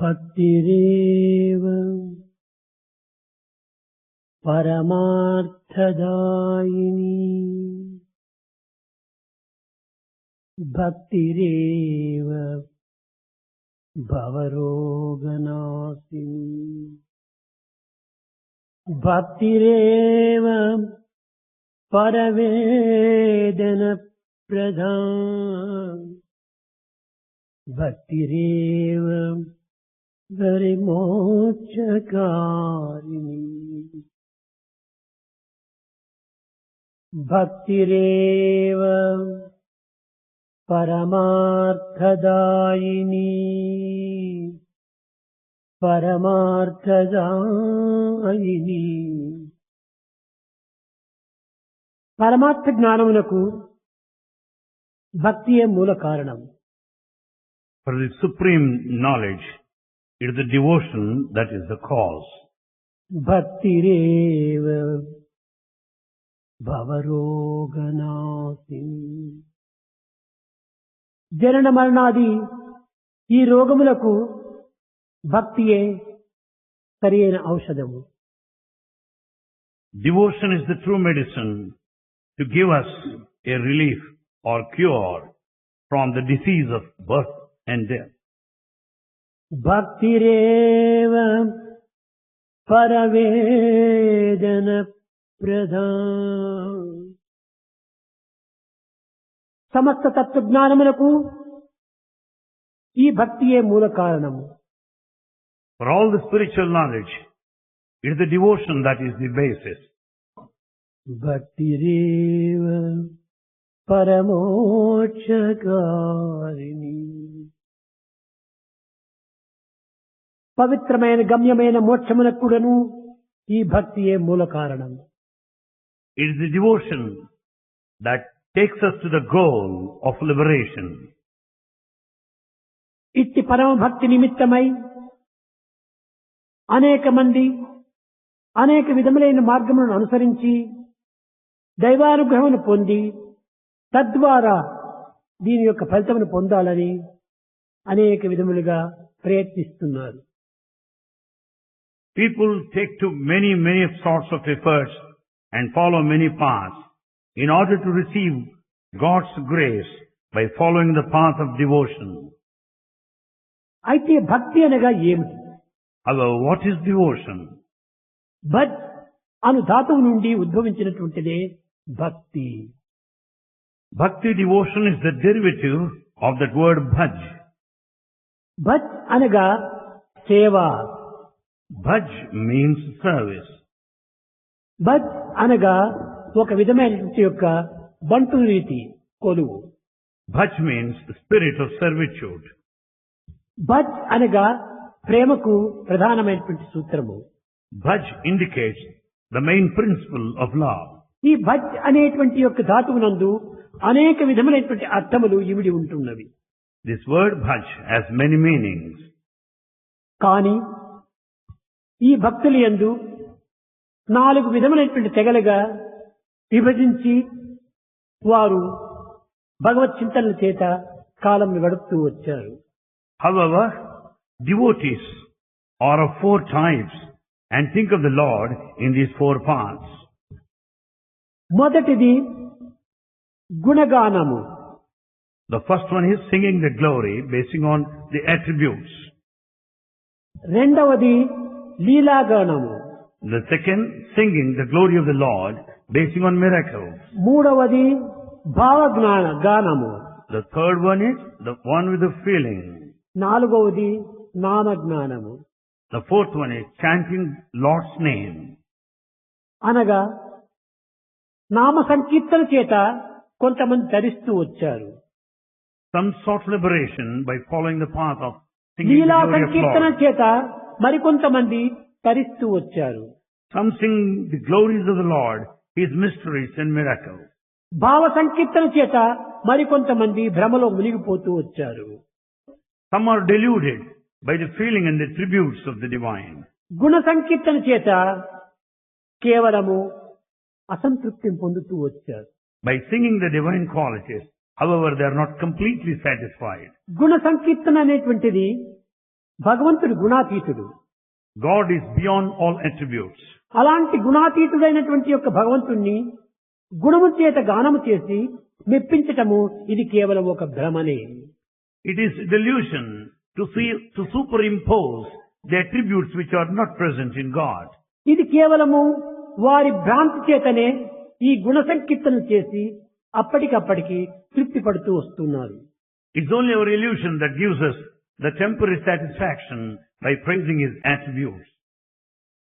భక్తిరేవ పరమార్థదాయిని భక్తిరేవ భవరోగనాశిని భక్తిరేవ పరవేదన ప్రధాన భక్తిరేవ విమోచకారిణి భక్తిరేవ పరమార్థదాయిని పరమార్థదాయిని పరమార్థ జ్ఞానమునకు భక్తియే మూల కారణం. For the supreme knowledge, it is the devotion that is the cause. భక్తిరేవ భవరోగనాశిని జనన మరణాది ఈ రోగములకు భక్తియే సరియైన ఔషధము. Devotion is the true medicine to give us a relief or cure from the disease of birth and death. భక్తిరేవ పరవేదన ప్రధాన సమస్త తత్వజ్ఞానములకు ఈ భక్తియే మూల కారణము. For all the spiritual knowledge, it is the devotion that is the basis. భక్తిరేవ పరమోక్షకారిణి పవిత్రమైన గమ్యమైన మోక్షమునకు కూడాను ఈ భక్తియే మూల కారణం. It is the devotion that takes us to the goal of liberation. ఇట్టి పరమ భక్తి నిమిత్తమై అనేక మంది అనేక విధములైన మార్గములను అనుసరించి దైవానుగ్రహమును పొంది తద్వారా దీని యొక్క ఫలితమును పొందాలని అనేక విధములుగా ప్రయత్నిస్తున్నారు. People take to many sorts of efforts and follow many paths in order to receive God's grace by following the path of devotion. అయితే భక్తి అనగా ఏమిటి? However, what is devotion? భజ్ అను ధాతువు నుండి ఉద్భవించినటువంటిదే భక్తి. Bhakti devotion is the derivative of that word bhaj. భజ్ అనగా సేవ. Bhaj means service. భజ్ అనగా ఒక విధమైనటువంటి యొక్క బంటు రీతి కొలువు. Bhaj means the spirit of servitude. భజ్ అనగా ప్రేమకు ప్రధానమైనటువంటి సూత్రము. Bhaj indicates the main principle of love. ఈ భజ్ అనేటువంటి యొక్క ధాతువునందు అనేక విధములైనటువంటి అర్థములు ఇమిడి ఉంటున్నవి. This word bhaj has many meanings. కానీ ఈ భక్తుల యందు 4 విధములైనటువంటి తెగలుగా విభజించి వారు భగవత్ చింతనల చేత కాలం గడుపుతూ వచ్చారు. However, devotees are of 4 types and think of the Lord in these 4 paths. మొదటిది గుణగానము. The first one is singing the glory basing on the attributes. రెండవది లీలాగానము. The second, singing the glory of the Lord basing on miracles. మూడవది భావగానము. The third one is the one with the feeling. నాలుగవది నామజ్ఞానము. The fourth one is chanting Lord's name. అనగా నామ సంకీర్తన చేత కొంతమంది ధరిస్తూ వచ్చారు. Some sought liberation by following the path of singing the Leela glory of Sankirtana Lord. చేత మరికొంతమంది ధరిస్తూ వచ్చారు. Some sing the glories of the Lord, His mysteries and miracles. భావ సంకీర్తన చేత మరికొంతమంది భ్రమలో మునిగిపోతూ వచ్చారు. Some are deluded by the feeling and the attributes of the divine. గుణ సంకీర్తన చేత కేవలము అసంతృప్తిని పొందుతూ వచ్చారు. By singing the divine qualities, however, they are not completely satisfied. గుణ సంకీర్తన అనేటువంటిది భగవంతుడు గుణాతీతుడు. God is beyond all attributes. అలాంటి గుణాతీతుడైనటువంటి యొక్క భగవంతుణ్ణి గుణము చేత గానము చేసి మెప్పించటము ఇది కేవలం ఒక భ్రమనే. It is delusion to superimpose the attributes which are not present in God. ఇది కేవలము వారి భ్రాంతి చేతనే ఈ గుణ సంకీర్తన చేసి అప్పటికప్పటికి తృప్తి పడుతూ వస్తున్నారు. It's only our illusion that gives us the temporary satisfaction by praising His attributes.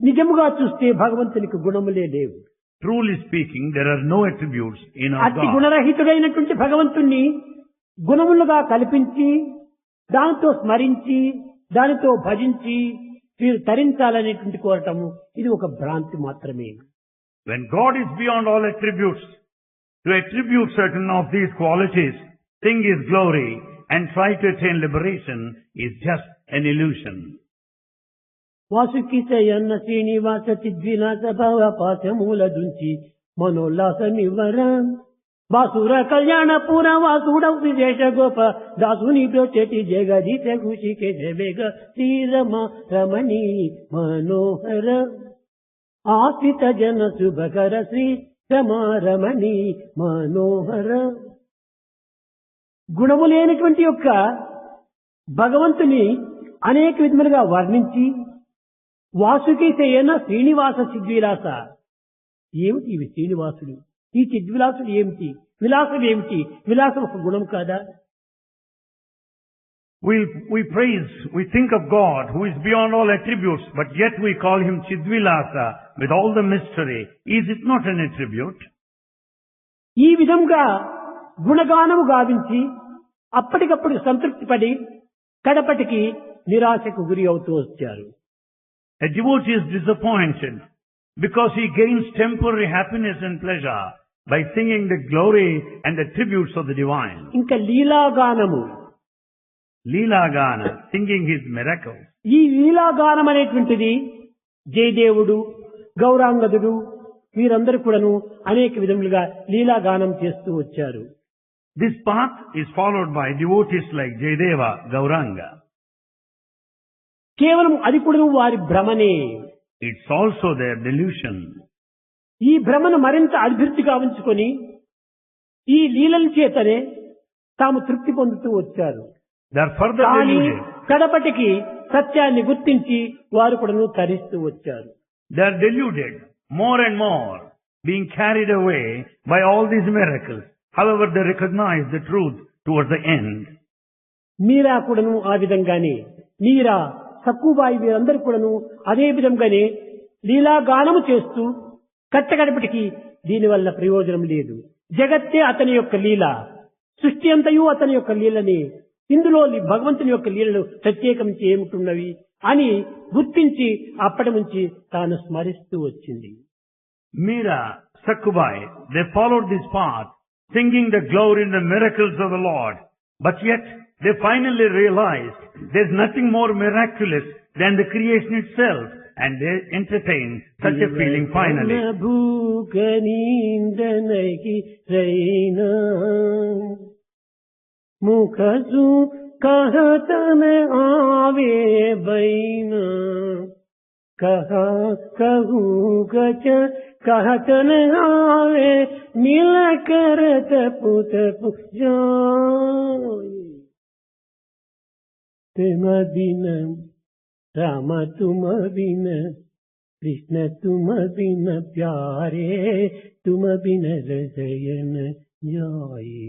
నిజముగా చూస్తే భగవంతునికి గుణములే లేవు. Truly speaking, there are no attributes in our అతి God. గుణరహితుడైనటువంటి భగవంతుణ్ణి గుణములుగా కల్పించి దానితో స్మరించి దానితో భజించి వీరు తరించాలనేటువంటి కోరటము ఇది ఒక భ్రాంతి మాత్రమే. When God is beyond all attributes, to attribute certain of these qualities, sing His glory and try to attain liberation is just an illusion. Vasuki శయన్న Srinivasa చిద్విలాస భవ పాశమూల దుంచి మనోల్లాసమివర వాసుర కళ్యాణ పుర వాసుడౌ విశేష గోప దాసుని బ్రోచెటి జగదీశ ఖుషికే జవేగ శ్రీరమ రమణీ మనోహర ఆశ్రిత జన శుభకర శ్రీ రమారమణి మనోహర. గుణము లేనటువంటి యొక్క భగవంతుని అనేక విధములుగా వర్ణించి వాసుకి శయన శ్రీనివాస చిద్విలాస. ఏమిటి ఇవి శ్రీనివాసుడు? ఈ చిద్విలాసుడు ఏమిటి? విలాసం ఏమిటి? విలాసం ఒక గుణం కాదా? We praise, we think of God who is beyond all attributes, but yet we call Him Chidvilasa with all the mystery. Is it not an attribute? ఈ విధంగా గుణగానము గావించి అప్పటికప్పుడు సంతృప్తి పడి కడపటికి నిరాశకు గురి అవుతూ వచ్చారు. A devotee is disappointed because he gains temporary happiness and pleasure by singing the glory and attributes of the divine. ఇంకా లీలాగానము, Leelagana, singing His miracles. ఈ లీలాగానం అనేటువంటిది జయదేవుడు, గౌరాంగదుడు వీరందరూ కూడాను అనేక విధములుగా లీలాగానం చేస్తూ వచ్చారు. This path is followed by devotees like Jayadeva, Gauranga. కేవలం అది కూడా వారి భ్రమనే. It's also their delusion. ఈ భ్రమను మరింత అభివృద్ధిగా ఉంచుకొని ఈ లీలల చేతనే తాము తృప్తి పొందుతూ వచ్చారు. They are further కానీ deluded. కడపటికి సత్యాన్ని గుర్తించి వారు కూడాను తరిస్తూ వచ్చారు. They are deluded more and more, being carried away by all these miracles. However, they recognize the truth towards the end. మీరా కూడాను ఆ విధంగానే, మీరా సక్కుబాయి వీరందరూ కూడాను అదే విధంగానే లీలాగానము చేస్తూ కట్టగడపటికి దీనివల్ల ప్రయోజనం లేదు. జగత్తే అతని యొక్క లీల, సృష్టి అంతయు అతని యొక్క లీలని, ఇందులో భగవంతుని యొక్క లీలలు ప్రత్యేకించి ఏమిటున్నవి అని గుర్తించి అప్పటి నుంచి తాను స్మరిస్తూ వచ్చింది. Meera, Sakkubai, they followed this path, singing the glory and the miracles of the Lord. But yet, they finally realized there's nothing more miraculous than the creation itself. And they entertained such a feeling finally. मुखसु कहत में आवे बैना कहा कहू गच कहत न आवे मिल करत पुत जाय तुम बिन राम तुम बिन कृष्ण तुम बिन प्यारे तुम बिन रसयन जाए.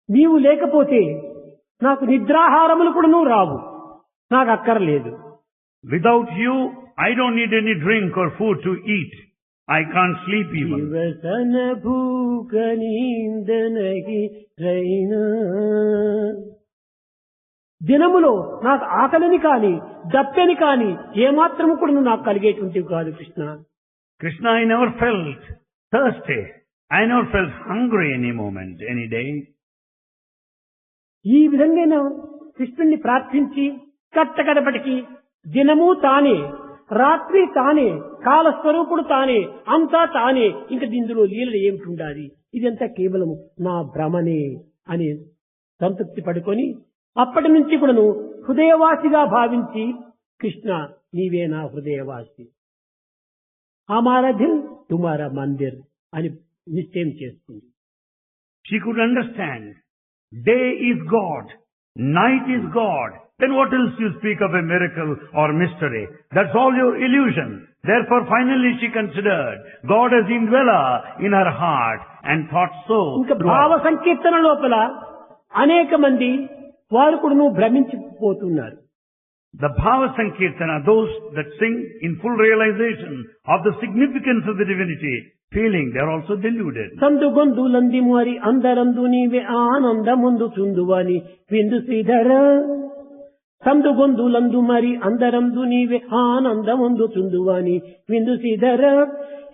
నీవు లేకపోతే నాకు నిద్రాహారములు కూడా రావు, నాకు అక్కర్లేదు. Without you, I don't need any drink or food to eat. I can't sleep even. దివసన భూక నీందనగి Raina. దినములో నాకు ఆకలిని కాని దప్పెని కాని ఏమాత్రము కూడా నాకు కలిగేటువంటివి కాదు Krishna. Krishna, I never felt thirsty. I never felt hungry any moment, any day. ఈ విధంగా కృష్ణుణ్ణి ప్రార్థించి కట్టకడపటికి దినము తానే, రాత్రి తానే, కాలస్వరూపుడు తానే, అంతా తానే. ఇంక ఇందులో లీలలు ఏమిటి ఉండాలి? ఇదంతా కేవలం నా భ్రమనే అని సంతృప్తి పడుకొని అప్పటి నుంచి కూడాను హృదయవాసిగా భావించి కృష్ణ నీవే నా హృదయవాసి, హమారా దిల్ తుమారా మందిర్ అని నిశ్చయం చేసుకుంది. She could understand, day is God, night is God. Then what else you speak of a miracle or mystery? That's all your illusion. Therefore finally she considered God as indweller in her heart and thought so. ఇంకా భావ సంకీర్తన లోపల అనేక మంది వారు కూడా భ్రమించిపోతున్నారు. The Bhava Sankirtana, those that sing in full realization of the significance of the divinity, feeling they are also deluded. సందు గొందులంది మరి అందరందు నీవే ఆనందముందు చుందువని విందు శ్రీధర, సందు గొందులందు మరి అందరందు నీవే ఆనందముందు చుందువని విందు శ్రీధర,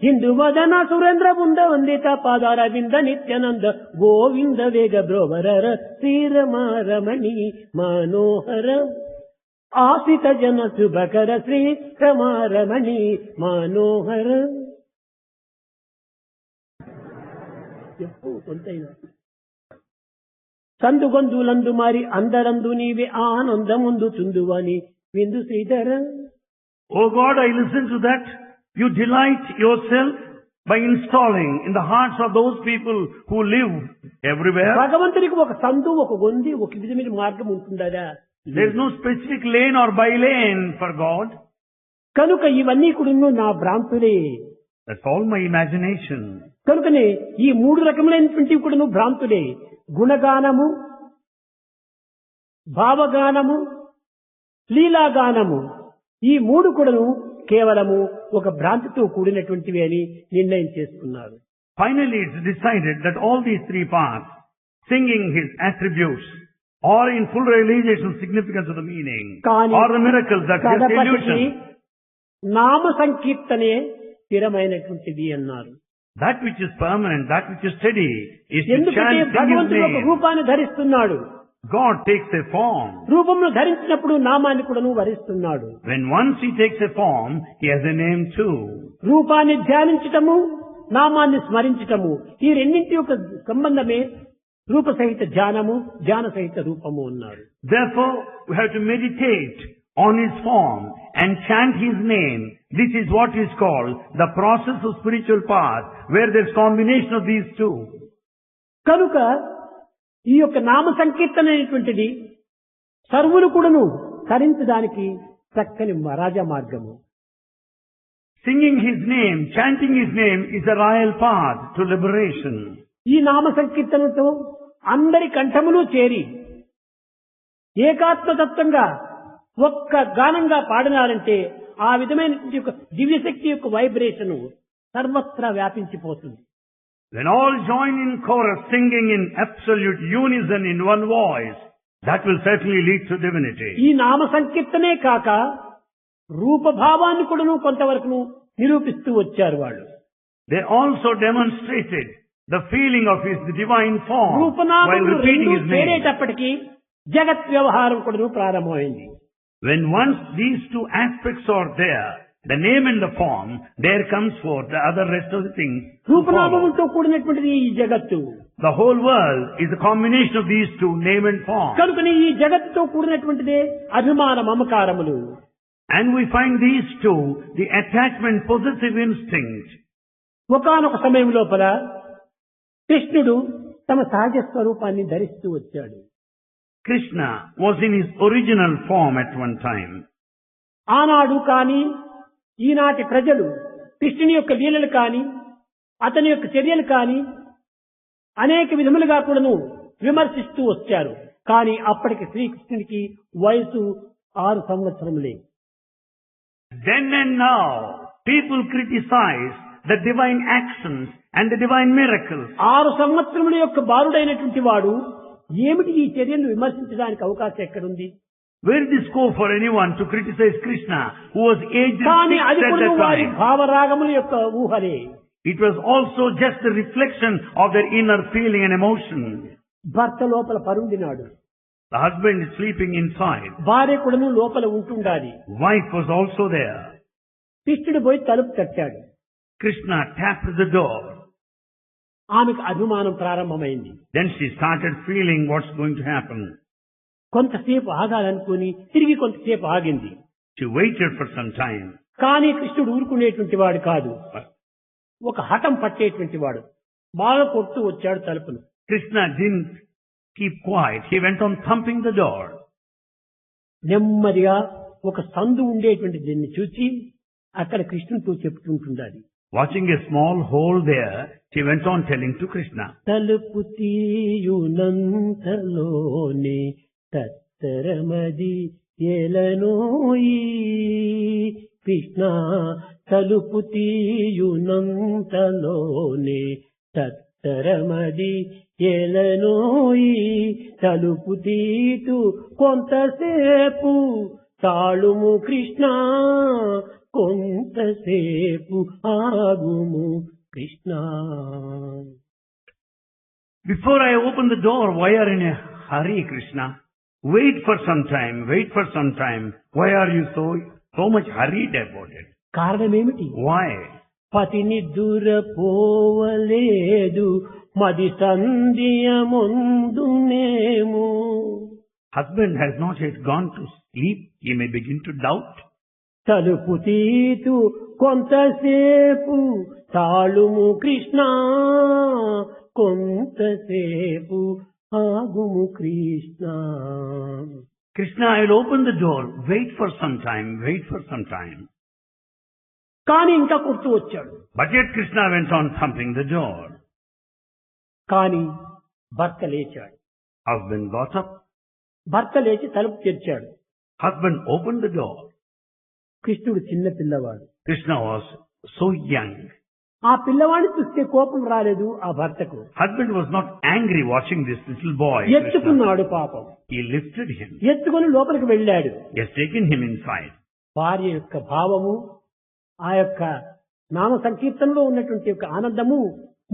హిందు వదన సురేంద్ర బృంద వందిత పాదార వింద నిత్యానంద గోవింద వేగ బ్రోవరర శ్రీరమారమణి మనోహర ఆసిత జన శుభకర శ్రీ రమారమణి మనోహర. సందుగొందులందు మరి అందరందు నీవే ఆనందముందు చుందువని విందు Sridhara. Oh God, I listen to that. You delight yourself by installing in the hearts of those people who live everywhere. భగవంతునికి ఒక సందు, ఒక గొంది, ఒక విధమైన మార్గం ఉంటుందా? There is no specific lane or by lane for God. కనుక ఇవన్నీ కూడా నా భ్రాంతులే. That's all my imagination. కనుకనే ఈ మూడు రకములైనటువంటి కూడా భ్రాంతులే. గుణగానము, భావగానము, లీలాగానము, ఈ మూడు కూడాను కేవలము ఒక భ్రాంతితో కూడినటువంటివి అని నిర్ణయం చేసుకున్నారు. Finally, it's decided that all these three parts, singing his attributes, or in full realization significance of the meaning, or the miracles, that just illusion. నామ సంకీర్తనే స్థిరమైనటువంటిది అన్నారు. That which is permanent, that which is steady, is to ఎందుకంటే chant his భగవంతుడు ఒక name. రూపాన్ని ధరిస్తున్నాడు. God takes a form. రూపంలో ధరించినప్పుడు నామాన్ని కూడాను వరిస్తున్నాడు. When once he takes a form, he has a name too. రూపాన్ని ధ్యానించటము, నామాన్ని స్మరించటము, ఈ రెండింటి యొక్క సంబంధమే రూప సహిత ధ్యానము, ధ్యాన సహిత రూపము అన్నారు. Therefore, we have to meditate on his form and chant his name. This is what is called the process of spiritual path, where there is combination of these two. కనుక ఈ యొక్క నామ సంకీర్తన అనేటువంటిది సర్వులు కూడాను తరించడానికి చక్కని రాజా మార్గము. Singing his name, chanting his name is a royal path to liberation. ఈ నామ సంకీర్తనతో అందరి కంఠములు చేరి ఏకాత్మతత్వంగా ఒక్క గానంగా పాడినారంటే ఆ విధమైన దివ్యశక్తి యొక్క వైబ్రేషన్ సర్వత్రా వ్యాపించిపోతుంది. When all join in chorus singing in absolute unison in one voice, that will certainly lead to divinity. ఈ నామ సంకీర్తనే కాక రూపభావాన్ని కూడాను కొంతవరకు నిరూపిస్తూ వచ్చారు వాళ్ళు. They also demonstrated the feeling of his divine form while రూపనామములు repeating రెండు his name. చేరేటప్పటికీ జగత్ వ్యవహారం కూడాను ప్రారంభమైంది. When once these two aspects are there, the name and the form, there comes forth the other rest of the things. రూపనామములతో కూడినటువంటిది ఈ జగత్తు. The whole world is a combination of these two, name and form. కనుకనే ఈ జగత్తుతో కూడినటువంటిదే అభిమాన మమకారములు. And we find these two, the attachment, possessive instinct. ఒకానొక సమయం లోపల కృష్ణుడు తమ సహజ స్వరూపాన్ని ధరిస్తూ వచ్చాడు. Krishna was in his original form at one time. ఆనాడు కాని ఈనాటి ప్రజలు కృష్ణుని యొక్క లీలలు కాని అతని యొక్క చర్యలు కాని అనేక విధములుగా కూడాను విమర్శిస్తూ వచ్చారు. కానీ అప్పటికి శ్రీకృష్ణునికి వయసు 6 సంవత్సరములే. Then and now, people criticize the divine actions and the divine miracles. 6 సంవత్సరముల యొక్క బాలుడైనటువంటి వాడు ఏమిటి ఈ చర్యలను విమర్శించడానికి అవకాశం ఎక్కడుంది? Where is the scope for anyone to criticize Krishna, who was aged కానీ 6 అది at కూడా that వారి time? భావరాగముల యొక్క ఊహలే. It was also just the reflection of their inner feeling and emotion. భర్త లోపల పరుండినాడు, The husband is sleeping inside. భార్య కూడాను లోపల ఉంటుండాలి. Wife was also there. కృష్ణుడు పోయి తలుపు తట్టాడు. Krishna tapped the door. ఆమెకు అభిమానం ప్రారంభమైంది. Then she started feeling what's going to happen. కొంతసేపు ఆగాలనుకుని తిరిగి కొంతసేపు ఆగింది. She waited for some time. కానీ కృష్ణుడు ఊరుకునేటువంటి వాడు కాదు. ఒక హఠం పట్టేటువంటి వాడు. బాగా కొడుతూ వచ్చాడు తలుపును. Krishna didn't keep quiet. He went on thumping the door. నెమ్మదిగా ఒక సందు ఉండేటువంటి దీన్ని చూచి అక్కడ కృష్ణునితో చెప్తుంటుండాలి. Watching a small hole there, she went on telling to Krishna. తలుపు తీయునంతలోనే తత్తరమది ఎలనోయి కృష్ణ, తలుపు తీయునంతలోనే తత్తరమది ఎలనోయి, తలుపు తీటు కొంతసేపు తాళుము కృష్ణ, కొంతసేపు ఆగుము Krishna. Before I open the door, why are you in a hurry, Krishna? Wait for some time, wait for some time. Why are you so much hurried about it? కారణమేమిటి? Why? పతిని దూరపోవలేదు మది సంధ్య ముందునేమో. Husband has not yet gone to sleep. He may begin to doubt. తలుపు తీతు కొంతసేపు తాళుము కృష్ణ, కొంతసేపు ఆగుము Krishna. Krishna, I will open the door. Wait for some time, wait for some time. కానీ ఇంకా కొడుతూ వచ్చాడు. But yet Krishna went on thumping the door. కానీ భర్త లేచాడు. Husband got up. భర్త లేచి తలుపు తెరిచాడు. Husband opened the door. కృష్ణుడు చిన్న పిల్లవాడు. Krishna was so young. ఆ పిల్లవాడిని చూస్తే కోపం రాలేదు ఆ భర్తకు. Husband was not angry watching this little boy. ఎత్తుకున్నాడు పాపం. He lifted him. ఎత్తుకుని లోపలికి వెళ్ళాడు. He has taken him inside. భార్య యొక్క భావము, ఆ యొక్క నామ సంకీర్తనలో ఉన్నటువంటి యొక్క ఆనందము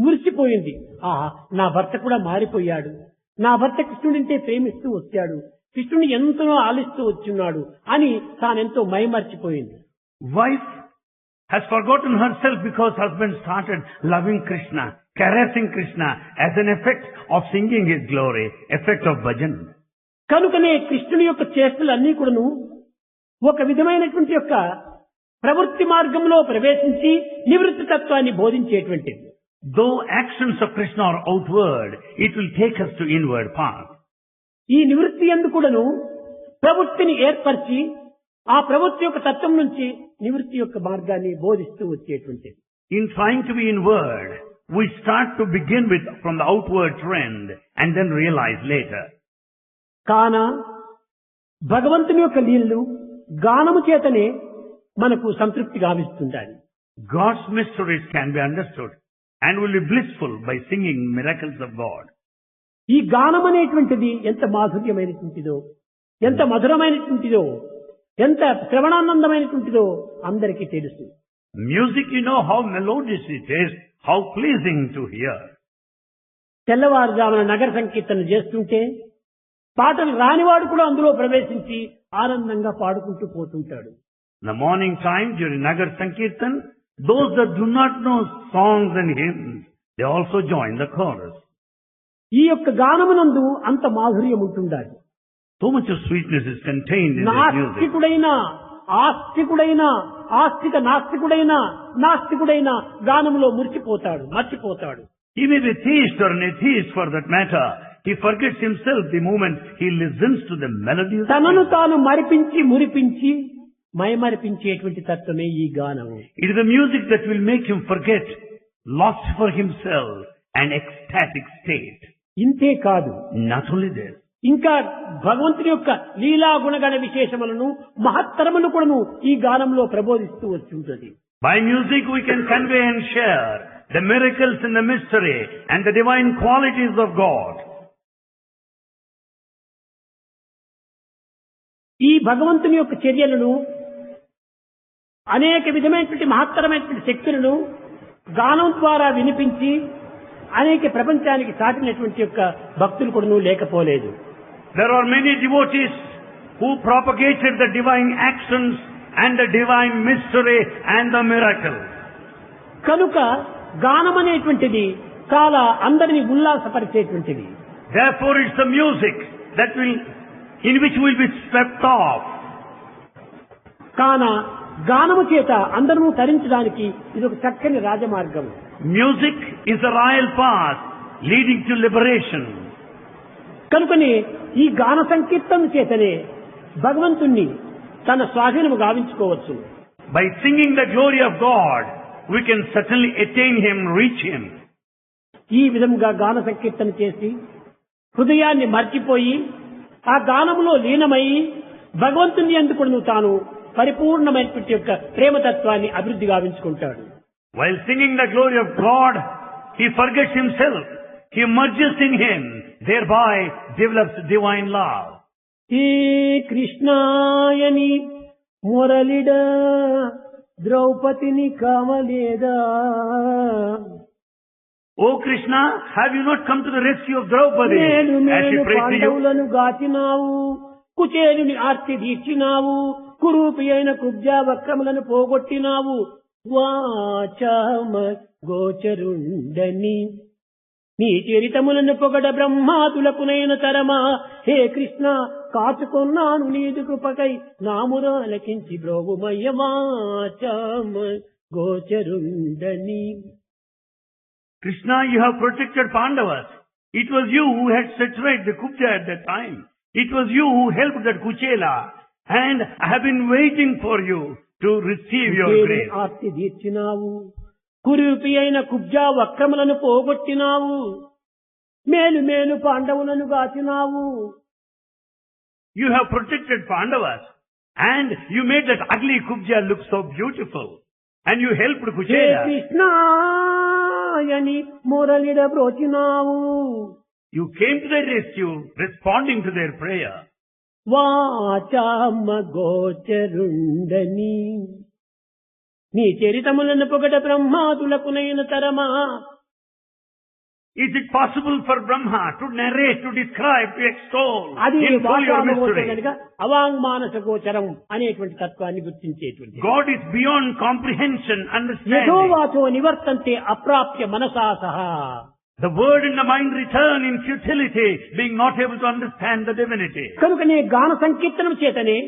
మురిసిపోయింది. నా భర్త కూడా మారిపోయాడు, నా భర్త కృష్ణుడింటే ప్రేమిస్తూ వచ్చాడు, కృష్ణుని ఎంతో ఆలిస్తూ వచ్చున్నాడు అని తానెంతో మైమర్చిపోయింది. Wife has forgotten herself because husband started loving Krishna, caressing Krishna as an effect of singing his glory, effect of bhajan. కనుకనే కృష్ణుని యొక్క చేష్టలన్నీ కూడాను ఒక విధమైనటువంటి యొక్క ప్రవృత్తి మార్గంలో ప్రవేశించి నివృత్తి తత్వాన్ని బోధించేటువంటిది. Though actions of Krishna are outward, it will take us to inward path. ఈ నివృత్తి యందు కూడాను ప్రవృత్తిని ఏర్పరిచి ఆ ప్రవృత్తి యొక్క తత్వం నుంచి నివృత్తి యొక్క మార్గాన్ని బోధిస్తూ వచ్చేటువంటిది. In trying to be inward, we start to begin with from the outward trend and then realize later. కాన భగవంతుని యొక్క లీలలు గానము చేతనే మనకు సంతృప్తి గావిస్తుండాలి. God's mysteries can be understood and will be blissful by singing miracles of God. ఈ గానం అనేటువంటిది ఎంత మాధుర్యమైనటువంటిదో, ఎంత మధురమైనటువంటిదో, ఎంత శ్రవణానందమైనటువంటిదో అందరికీ తెలుసు. Music, you know how melodious it is, how pleasing to hear. తెల్లవారుజామున నగర సంకీర్తన చేస్తుంటే పాటలు రానివాడు కూడా అందులో ప్రవేశించి ఆనందంగా పాడుకుంటూ పోతుంటాడు. The morning time during Nagar Sankirtan, those that do not know songs and hymns, they also join the chorus. ఈ యొక్క గానమునందు అంత మాధుర్యం ఉంటుండాలి. So much of sweetness is contained in this music. నాస్తికుడైనా ఆస్తికుడైనా ఆస్తిక నాస్తికుడైనా గానములో మర్చిపోతాడు. He may be theist or an atheist for that matter. He forgets himself the moment he listens to the melodies. తనను తాను మరిపించి మురిపించి మైమరిపించేటువంటి తత్వమే ఈ గానము. It is the music that will make him forget, lost for himself, an ecstatic state. ఇంతే కాదు, Not only this, ఇంకా భగవంతుని యొక్క లీలా గుణగణ విశేషములను మహత్తరమును కూడాను ఈ గానంలో ప్రబోధిస్తూ వచ్చుంటది. by music we can convey and share the miracles and the mystery and the divine qualities of God. ఈ భగవంతుని యొక్క చర్యలను అనేక విధమైనటువంటి మహత్తరమైనటువంటి శక్తులను గానం ద్వారా వినిపించి అనేక ప్రపంచానికి చాటినటువంటి యొక్క భక్తులు కూడాను లేకపోలేదు. There are many devotees who propagated the divine actions and the divine mystery and the miracle. కనుక గానం అనేటువంటిది చాలా అందరినీ ఉల్లాసపరిచేటువంటిది. Therefore it's the music that will in which we will be swept off. కాన గానము చేత అందరూ తరించడానికి ఇది ఒక చక్కని రాజమార్గం. Music is a royal path leading to liberation. కనుకనే ఈ గాన సంకీర్తన చేతనే భగవంతుణ్ణి తన స్వాధీనము గావించుకోవచ్చు. By singing the glory of God, we can certainly attain Him, reach Him. ఈ విధంగా గాన సంకీర్తన చేసి హృదయాన్ని మర్చిపోయి ఆ గానములో లీనమై భగవంతుని యందు కూడా తాను పరిపూర్ణమైనటువంటి యొక్క ప్రేమతత్వాన్ని అభివృద్ధి గావించుకుంటాడు. While singing the glory of God, he forgets himself. He merges in Him, thereby develops divine love. ఈ కృష్ణాయని మురళిడ ద్రౌపదిని కామలేదా. O Krishna, have you not come to the rescue of Draupadi మేలు as she మేలు prayed to you? పాండవులను గాచినావు, కుచేలుని ఆర్తి తీర్చినావు, కురూపి అయిన కుబ్జా వక్రములను పోగొట్టినావు, వాచామ గోచరుండని నీ చరితములను పొగడ బ్రహ్మాదులకునైన తరమా. హే కృష్ణ, కాచుకొన్నాను నీదు కృపకై నామురాలకించి బ్రోగుమయ్య వాచామ గోచరుండని. Krishna, you have protected Pandavas. It was you who had set right the Kubja at that time. It was you who helped that Kuchela. And I have been waiting for you to receive your grace. Aarti తీర్చినావు, కురూపి అయిన కుబ్జా వక్రములను పోగొట్టినావు, మేలు మేలు పాండవులను గాచినావు. You have protected Pandavas. And you made that ugly Kubja look so beautiful. And you helped hey Kuchela. కృష్ణాయని మురళిడ బ్రోచినావు, You came to their rescue, responding to their prayer. వాచామ గోచరుండని నీ చరితములను పొగట బ్రహ్మాదులకునైన తరమా. Is it possible for Brahma to narrate, to describe, to extol అది in full your వాచామగోచరం mystery? కనుక అవాంగ్మానస గోచరం అనేటువంటి తత్వాన్ని గుర్తించేటువంటి. God is beyond comprehension, understanding. యథోవాచో నివర్తంతే అప్రాప్య మనసా సహా. The word and the mind return in futility, being not able to understand the divinity. కనుకనే గాన సంకీర్తనం చేతనే,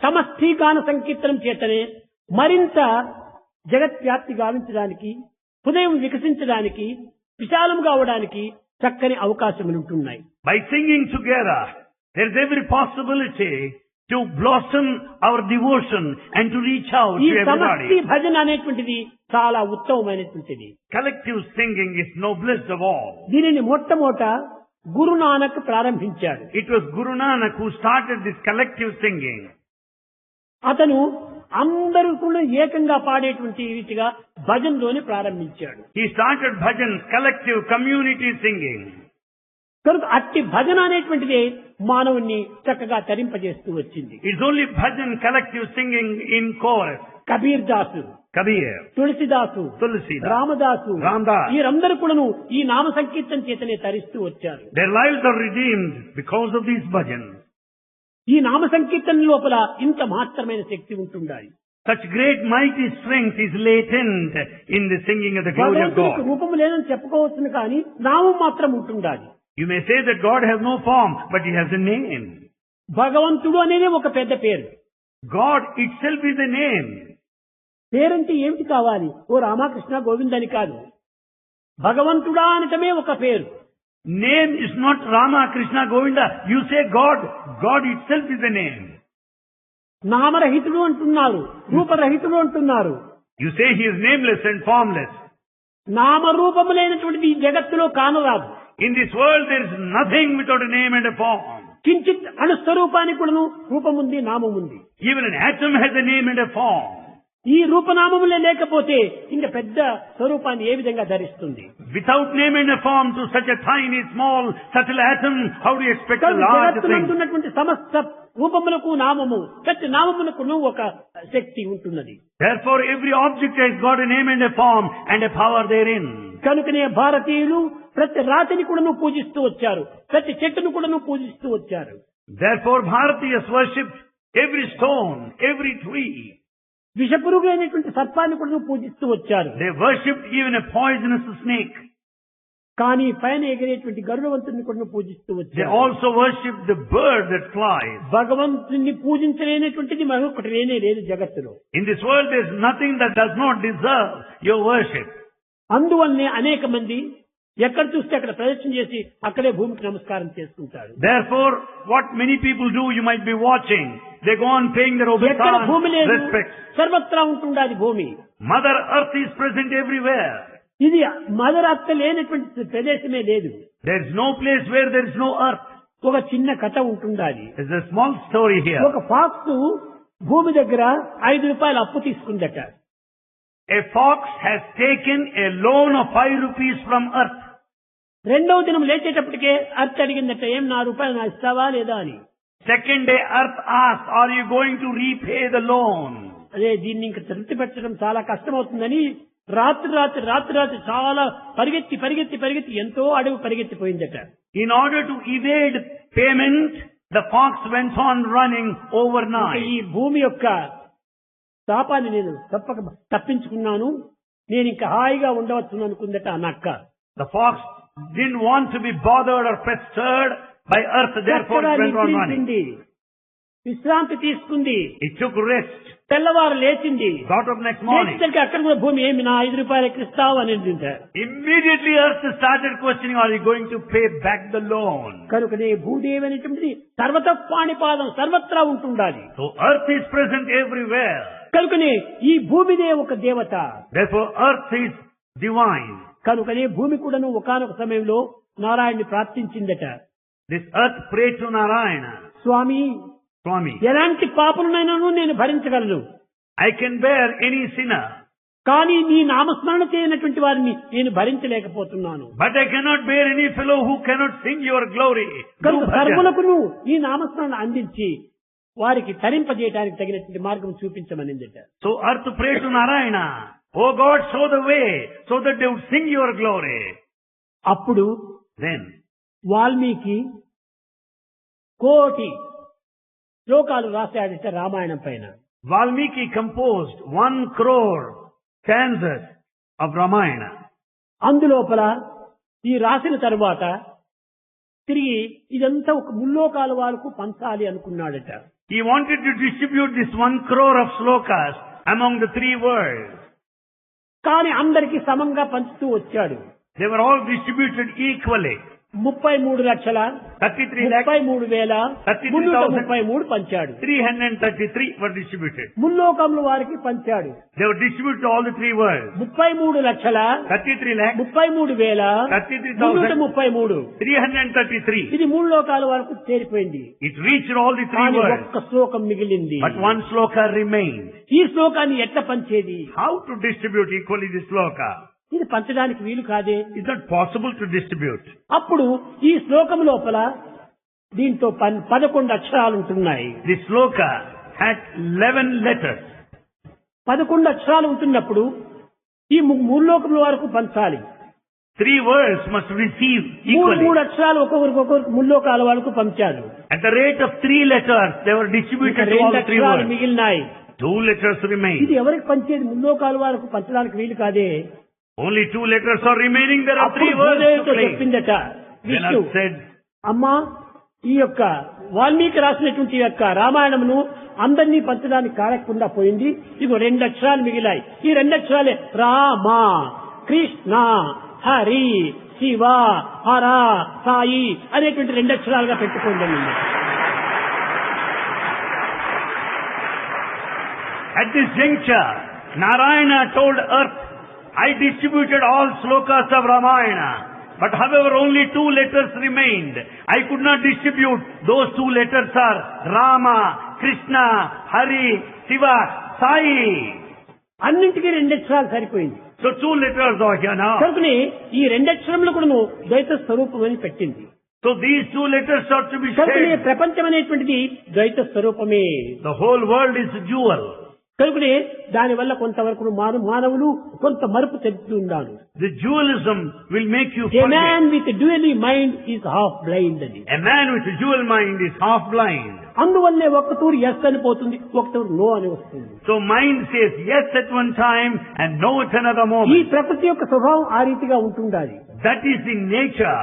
సమష్టి గాన సంకీర్తనం చేతనే మరింత జగత్వ్యాప్తి గావించడానికి, హృదయం వికసించడానికి, విశాలం కావడానికి చక్కని అవకాశములు ఉంటున్నాయి. By singing together, there is every possibility to blossom our devotion and to reach out ఈ to సమష్టి everybody. భజన అనేటువంటిది చాలా ఉత్తమమైనటువంటిది. Collective singing is noblest of all. దీనిని మొట్టమొదట గురునానక్ ప్రారంభించాడు. It was Guru Nanak who started this collective singing. అతను అందరూ కూడా ఏకంగా పాడేటువంటి రీతిగా భజనలోనే ప్రారంభించాడు. He started bhajans, collective community singing. కనుక అట్టి భజన అనేటువంటిదే మానవుణ్ణి చక్కగా తరింపజేస్తూ వచ్చింది. It's only bhajan, collective singing in chorus. Kabir Dasu, Kabir, తులసిదాసు, Tulsidas, Ramadasu, Ramdas. వీరందరూ కూడాను ఈ నామ సంకీర్తన చేతనే తరిస్తూ వచ్చారు. Their lives are redeemed because of these bhajans. ఈ నామ సంకీర్తన లోపల ఇంత మహత్తరమైన శక్తి ఉంటుండాలి. Such great mighty strength is latent in the singing of the glory of భగవంతునికి God. రూపము లేదని చెప్పుకోవచ్చును కానీ నామం మాత్రం ఉంటుండాలి. You may say that God has no form, but He has a name. భగవంతుడు అనేది ఒక పెద్ద పేరు. God itself is a name. పేరంటే ఏమిటి కావాలి? ఓ రామకృష్ణ గోవిందని కాదు, భగవంతుడా అనటమే ఒక పేరు. Name is not Rama, Krishna, Govinda. You say God. God itself is a name. నామరహితుడు అంటున్నారు, రూపరహితుడు అంటున్నారు. You say He is nameless and formless. నామరూపములైనటువంటిది ఈ జగత్తులో కానరాదు. In this world there is nothing without a name and a form. కించిత్ అణుస్వరూపానికి కూడాను రూపముంది, నామముంది. Even an atom has a name and a form. ఈ రూపనామములే లేకపోతే ఇంకా పెద్ద స్వరూపాన్ని ఏ విధంగా ధరిస్తుంది? Without name and a form to such a tiny, small, subtle atom, how do you expect a large thing? జగత్తునందున్నటువంటి సమస్త రూపములకు నామము, ప్రతి నామమునకును ఒక శక్తి ఉంటున్నది. Therefore every object has got a name and a form and a power therein. కనుకనే భారతీయులు ప్రతి రాతిని కూడాను పూజిస్తూ వచ్చారు, ప్రతి చెట్టును కూడాను పూజిస్తూ వచ్చారు. Therefore Bharatiyas worshipped every stone, every tree. విషపురుగైనటువంటి సర్పాన్ని కూడాను పూజిస్తూ వచ్చారు. They worshipped even a poisonous snake. కానీ పైన ఎగిరేటువంటి గరుడవంతుని కూడా పూజిస్తూ They వచ్చారు. also worship the bird that flies. భగవంతుని పూజించలేనటువంటిది మరొకటి లేనే లేదు జగత్తులో. In this world there is nothing that does not deserve your worship. అందువల్లనే అనేక మంది ఎక్కడ చూస్తే అక్కడ ప్రదర్శన చేసి అక్కడే భూమికి నమస్కారం చేసుకుంటారు. Therefore, what many people do, you might be watching. They go on paying their ఎక్కడ భూమి obeisance, లేదు respect. సర్వత్రా ఉంటుండాది భూమి. Mother Earth is present everywhere. ఇది మదరాత్త లేనటువంటి ప్రదేశమే లేదు. There is no place where there is no earth. ఒక చిన్న కథ ఉంటుండాది. There's a small story here. ఒక ఫాక్స్ భూమి దగ్గర 5 రూపాయలు అప్పు తీసుకుందట. A fox has taken a loan of 5 rupees from earth. రెండవ దినం లేచేటప్పటికే అర్త్ అడిగిందట, ఏం 4 రూపాయలు నా ఇస్తావా లేదా అని. Second day, earth asked, are you going to repay the loan? అదే దీన్ని ఇంకా తృప్తి పెట్టడం చాలా కష్టం అవుతుందని రాత్రి చాలా పరిగెత్తి ఎంతో అడుగు పరిగెత్తిపోయిందట. In order to evade payment, the fox went on running overnight. ఈ భూమి యొక్క శాపాన్ని నేను తప్పించుకున్నాను, నేను ఇంకా హాయిగా ఉండవచ్చు అనుకుందట ఆ నక్క. The fox didn't want to be bothered or pestered by earth, therefore it went on running. విశ్రాంతి తీసుకుంది. It took rest. తెల్లవారు లేచింది. Got up next morning. లేచేసరికి అక్కడ కూడా భూమి ఏమి నా 5 రూపాయలకి ఇస్తావు అనేది. Immediately earth started questioning, are you going to pay back the loan? కనుకనే భూదేవి అనేటువంటిది సర్వతపాణిపాదం, సర్వత్రా ఉంటుండాలి. So earth is present everywhere. కనుకనే ఈ భూమిదే ఒక దేవత. Therefore earth is divine. కనుకనే భూమి కూడాను ఒకానొక సమయంలో నారాయణ్ణి ప్రార్థించిందట. This earth prayed to Narayana. Swamy, Swami, ఎలాంటి పాపులనైనాను నేను భరించగలను, I can bear any sinner, కానీ నీ నామస్మరణ చేయనటువంటి వారిని నేను భరించలేకపోతున్నాను. but I cannot bear any fellow who cannot sing your glory. కనుక Do bhajan. సర్వులకు ఈ నామస్మరణ అందించి వారికి తరింపజేయడానికి తగినటువంటి మార్గం చూపించమనిందట. So earth prayed to Narayana, oh God, show the way so that they would sing your glory. అప్పుడు Then వాల్మీకి కోటి శ్లోకాలు రాశాడట రామాయణం పైన. Valmiki composed 1 crore stanzas of Ramayana. అందులోపల ఈ రాసిన తరువాత తిరిగి ఇదంతా ఒక ముల్లోకాల వాళ్ళకు పంచాలి అనుకున్నాడట. He wanted to distribute this 1 crore of slokas among the 3 worlds. కానీ అందరికీ సమంగా పంచుతూ వచ్చాడు. They were all distributed equally. 33 లక్షల 33 lakhs, 33,333 పంచాడు. 333 were distributed. ముల్లోకముల వారికి పంచాడు. They were distributed to all the 3 worlds. 33 లక్షల 33 lakhs, 33,333 333. ఇది 3 లోకాల వరకు చేరిపోయింది. It reached all the 3 కానీ worlds. ఒక్క శ్లోకం మిగిలింది. But 1 sloka remained. ఈ శ్లోకాన్ని ఎట్లా పంచేది? How to distribute equally this sloka? ఇది పంచడానికి వీలు కాదే. It's not possible to distribute. అప్పుడు ఈ శ్లోకం లోపల దీంతో 11 అక్షరాలు ఉంటున్నాయి. This sloka had 11 letters. 11 అక్షరాలు ఉంటున్నప్పుడు ఈ 3 లోకముల వరకు పంచాలి. 3 words must receive equally. 3 అక్షరాలు ఒక్కొక్కరికి 3 లోకాల వరకు పంచారు. At the rate of 3 letters, they were distributed to all 2 the 3 అక్షరాలు words. మిగిలినాయి. 2 letters remain. ఇది ఎవరికి పంచేది? 3 లోకాల వరకు పంచడానికి వీలు కాదే. Only 2 letters are remaining. There are 3 words to భూదేవితో claim. చెప్పిందట విష్ణు, Venus said, అమ్మా ఈ యొక్క వాల్మీకి రాసినటువంటి యొక్క రామాయణమును అందరినీ పంచడానికి కారకుండా పోయింది. ఇగో 2 అక్షరాలు మిగిలాయి. ఈ 2 అక్షరాలే రామ, కృష్ణ, హరి, శివ, హర, సాయి అనేటువంటి 2 అక్షరాలుగా పెట్టుకోండి. at this juncture, Narayana told earth, I distributed all slokas of Ramayana. But however, only 2 letters remained. I could not distribute. Those 2 letters are Rama, Krishna, Hari, Shiva, Sai. అన్నింటికీ 2 అక్షరాలు సరిపోయింది. So 2 letters are here now. కనుకనే ఈ 2 అక్షరములు కూడా ద్వైత స్వరూపం అని పెట్టింది. So these 2 letters are to be కనుకనే shared. ప్రపంచం అనేటువంటిది ద్వైత స్వరూపమే. The whole world is dual. కనుకనే దానివల్ల కొంతవరకు మానవులు కొంత మరుపు చెందుతూ ఉన్నారు. The dualism will make you A forget. man with a dually mind is half blind అని. A man with a dual mind is half blind. అందువల్లే ఒక తూరు ఎస్ అని పోతుంది, ఒక తూరు నో అని వస్తుంది. So mind says yes at one time and no at another ఈ moment. ప్రకృతి యొక్క స్వభావం ఆ రీతిగా ఉంటుండాలి. That is in nature.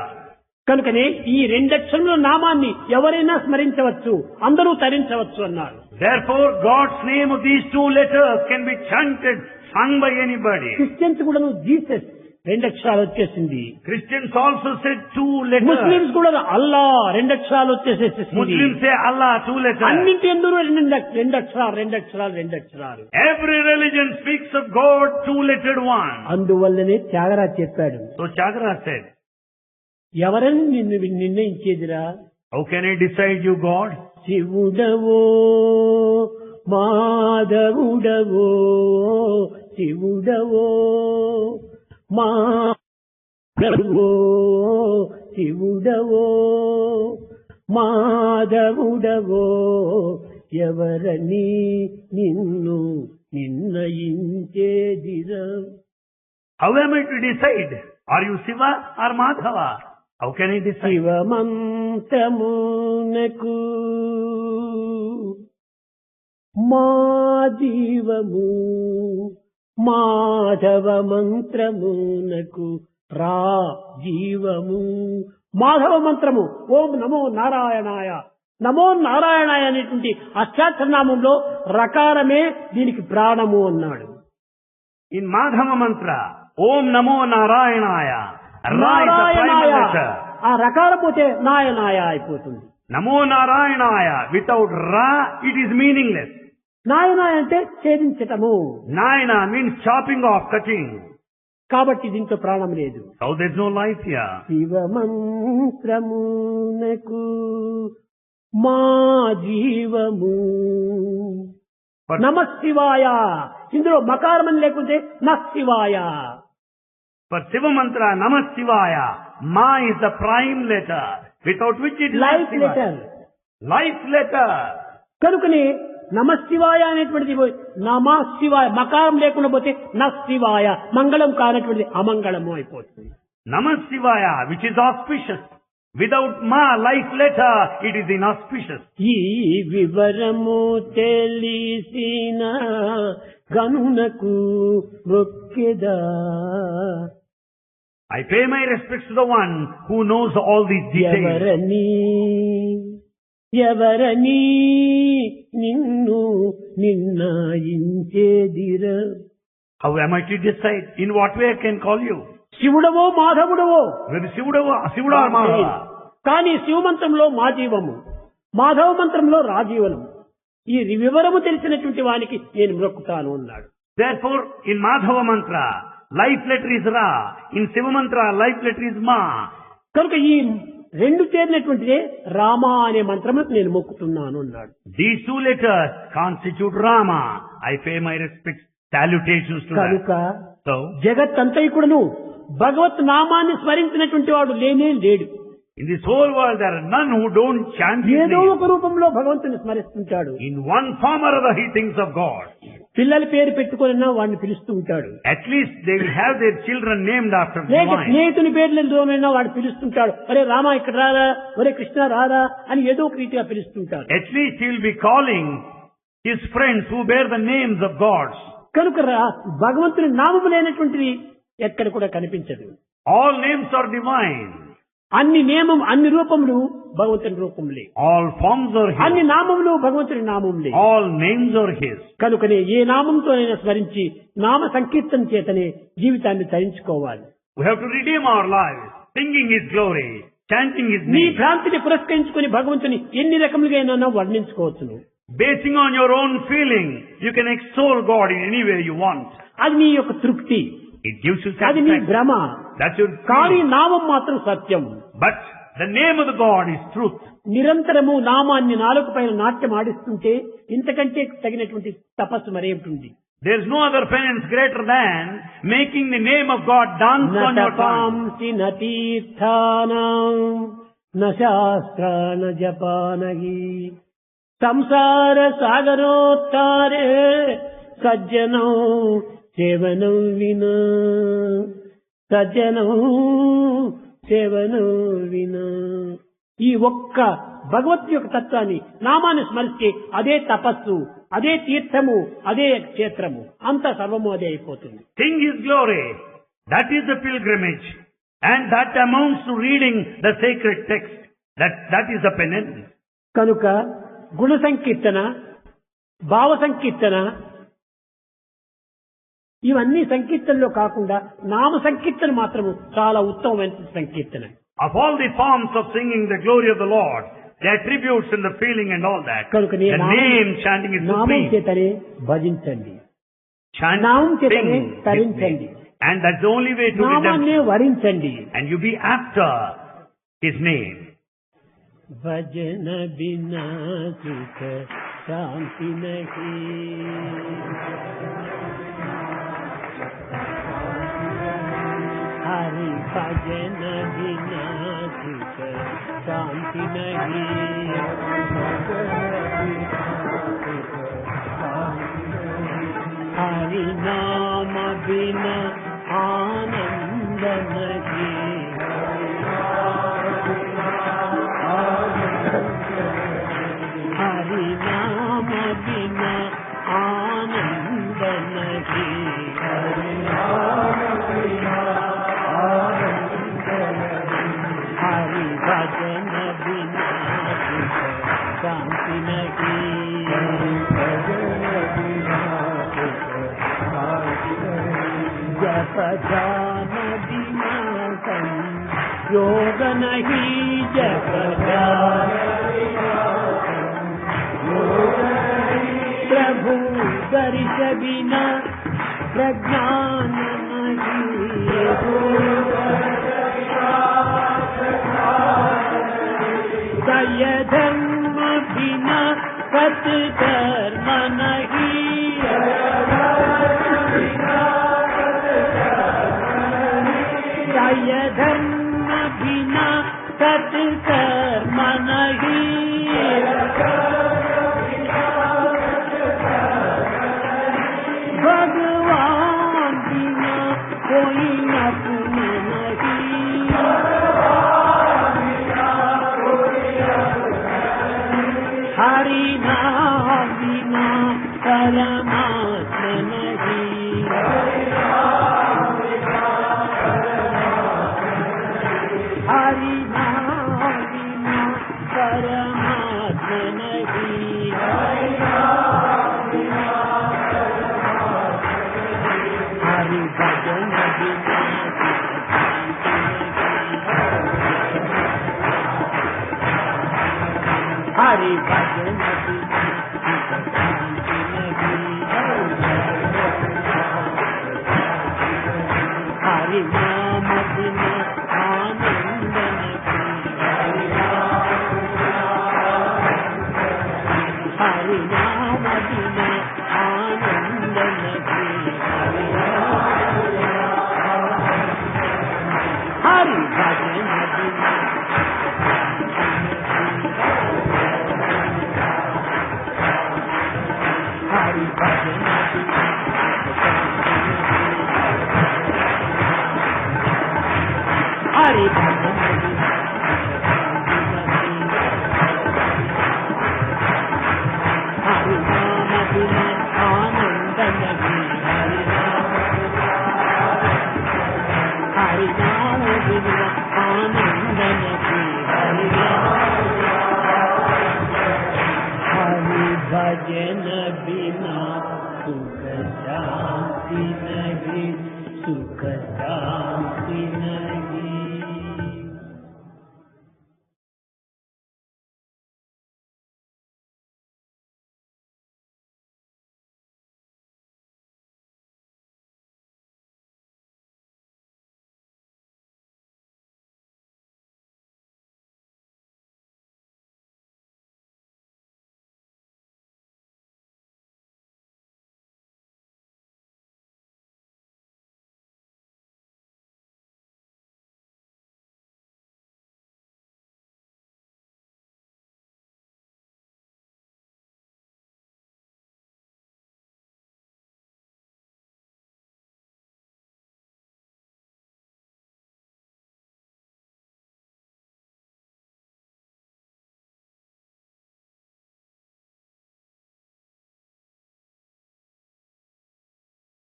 కనుకనే ఈ రెండక్షరముల నామాన్ని ఎవరైనా స్మరించవచ్చు, అందరూ తరించవచ్చు అన్నారు. Therefore, God's name of these two letters can be chanted, sung by anybody. Christians కూడాను జీసస్ రెండక్షరాలు వచ్చేసింది. Christians also said two letters. Muslims కూడా అల్లా రెండక్షరాలు వచ్చేసేసింది. Muslims say Allah, two letters. అన్నింటి ఎందుకు రెండక్షరాలు. Every religion speaks of God, two-lettered one. అందువల్లనే త్యాగరాజ్ చెప్పాడు, So Tyagaraja said, ఎవరని నిన్ను నిర్ణయించేదిరా? how can I decide you, God? శివుడవో మాధవుడవో, శివుడవో మాధవో, శివుడవో మాధవుడవో, ఎవరని నిన్ను నిర్ణయించేదిరా? How am I to decide? Are you Shiva or Madhava? How can I decide? శివమంతమునకు మా జీవము, మాధవ మంత్రమునకు రా జీవము. మాధవ మంత్రము ఓం నమో నారాయణాయ, నమో నారాయణాయ అనేటువంటి అష్టాక్షరనామంలో రకారమే దీనికి ప్రాణము అన్నాడు. In Madhava mantra, Om Namo Narayanaya. Ra is the primary letter. ఆ రకారం పోతే నాయనాయ అయిపోతుంది. Namo Narayanaya. Without Ra, it is meaningless. నాయనాయ అంటే ఛేదించటము. Nayana means chopping off, cutting. కాబట్టి దీంట్లో ప్రాణం లేదు. So there's no life here. శివమంత్రమునకు మా జీవము, నమ శివాయ. ఇందులో మకారమని లేకుంటే నశివాయ. For Shiva mantra, Namah Shivaya, Ma is the prime letter, without which it is life Shiva. Letter. Life letter. కనుకనే నమ శివాయ అనేటువంటిది నమ శివాయ మకారం లేకుండా పోతే నశివాయ, మంగళం కానటువంటిది అమంగళము అయిపోతుంది. Namah Shivaya, which is auspicious. Without Ma, life letter, it is inauspicious. ఈ వివరము తెలిసిన గనునకు మొక్కెదా. I pay my respects to the one who knows all these details. ఎవరని నిన్ను నిర్ణయించేదిరా? How am I to decide? In what way I can call you? శివుడవో మాధవుడవో, Whether Shivuda or Madhava. కానీ శివమంత్రంలో మా జీవము, మాధవ మంత్రంలో రాజీవనము. ఈ వివరము తెలిసినటువంటి వానికి నేను మ్రొక్కుతాను అన్నాడు. Therefore, in Madhava mantra, life letter is Ra. In Shiva mantra, life letter is Ma. కనుక ఈ రెండు చేరినటువంటిదే రామ అనే మంత్రములకు నేను మొక్కుతున్నాను అన్నాడు. These two letters constitute Rama. I pay my respects, salutations to కనుక that. So, జగత్ అంతైకుడును భగవత్ నామాన్ని స్మరించినటువంటి వాడు లేనే లేడు. in this whole world, there are none who don't chant His ఏదో name. ఒక రూపంలో భగవంతుని స్మరిస్తుంటాడు. In one form or other, he thinks of God. పిల్లల పేరు పెట్టుకున్నా వాడిని పిలుస్తూ ఉంటాడు. At least they will have their children named after లేక divine. స్నేహితుని పేర్లలోనైనా వాడు పిలుస్తుంటాడు. ఒరే రామ ఇక్కడ రారా, ఒరే కృష్ణ రారా అని ఏదో ఒక రీతిగా పిలుస్తుంటాడు. At least he will be calling his friends who bear the names of gods. కనుక భగవంతుని నామము లేనటువంటిది ఎక్కడ కూడా కనిపించదు. All names are divine. అన్ని నియమం, అన్ని రూపములు భగవంతుని రూపములే. All forms are అన్ని His. నామములు భగవంతుని నామములే. All names are His. కనుకనే ఏ నామంతోనైనా స్మరించి నామ సంకీర్తన చేతనే జీవితాన్ని తరించుకోవాలి. We have to redeem our lives, singing His glory, chanting His నీ name. భ్రాంతిని పురస్కరించుకుని భగవంతుని ఎన్ని రకములుగా వర్ణించుకోవచ్చును. Basing on your own feeling, you can extol God in any way you want. అది నీ యొక్క తృప్తి, It gives you అది నీ satisfaction. భ్రమ. That's your కానీ feeling. నామం మాత్రం సత్యం. But the name of the God is truth. నిరంతరము నామాన్ని నాలుక పైన నాట్యం ఆడిస్తుంటే ఇంతకంటే తగినటువంటి తపస్సు మరేమిటి? There is no other penance greater than making the name of God dance on your tongue. నపాంసి నతీర్థానాం న శాస్త్రాన జపానహి సంసార సాగరోత్తారే సజ్జనం సేవనం వినా, సజ్జనం సేవనం వినా. ఈ ఒక్క భగవత్ యొక్క తత్వాన్ని నామాన్ని స్మరిస్తే అదే తపస్సు, అదే తీర్థము, అదే క్షేత్రము, అంత సర్వము అదే అయిపోతుంది. Sing His glory. That is the pilgrimage. And that amounts to reading the sacred text. That is the penance. కనుక గుణ సంకీర్తన, భావ సంకీర్తన, ఇవన్నీ సంకీర్తనలో కాకుండా నామ సంకీర్తన మాత్రము చాలా ఉత్తమమైన సంకీర్తన. Of all the forms of singing the glory of the Lord, the attributes and the feeling and all that, కనుక the name chanting is నామం supreme. చేతనే భజించండి, Chant, నామం చేతనే sing His తరించండి, name. And that's the only way to నామాన్నే redemption. వరించండి. And you be after His name. భజన బినా సుఖ శాంతి నహి, హరి భజన బినా సుఖ శాంతి నహి, హరి నామ బినా ఆనంద నహి, हरि नाम बिना आनंद नहीं, हरि भजन बिना सुख शांति नहीं, जप ध्यान बिना संयोग नहीं, जप ध्यान प्रभु दर्श बिना प्रज्ञान नहीं, दय धर्म बिना सत्कर्म नहीं, दय धर्म बिना सत्कर्म नहीं, भगवान बिना कोई अपना नहीं, हरि नाम बिना परमात्मा नहीं, हरि नाम बिना परमात्मा नहीं, हरि भजन बिना हरि भजन बिना शांति नहीं, हरि नाम बिना आनंद नहीं, हरि नाम बिना आनंद नहीं, हरि भजन बिना हरि भजन बिना हरि भजन बिना हरि नाम बिना आनंद नहीं, हरि नाम बिना आनंद नहीं, हरि भजन बिना सुख शांति नहीं, सुख शांति नहीं।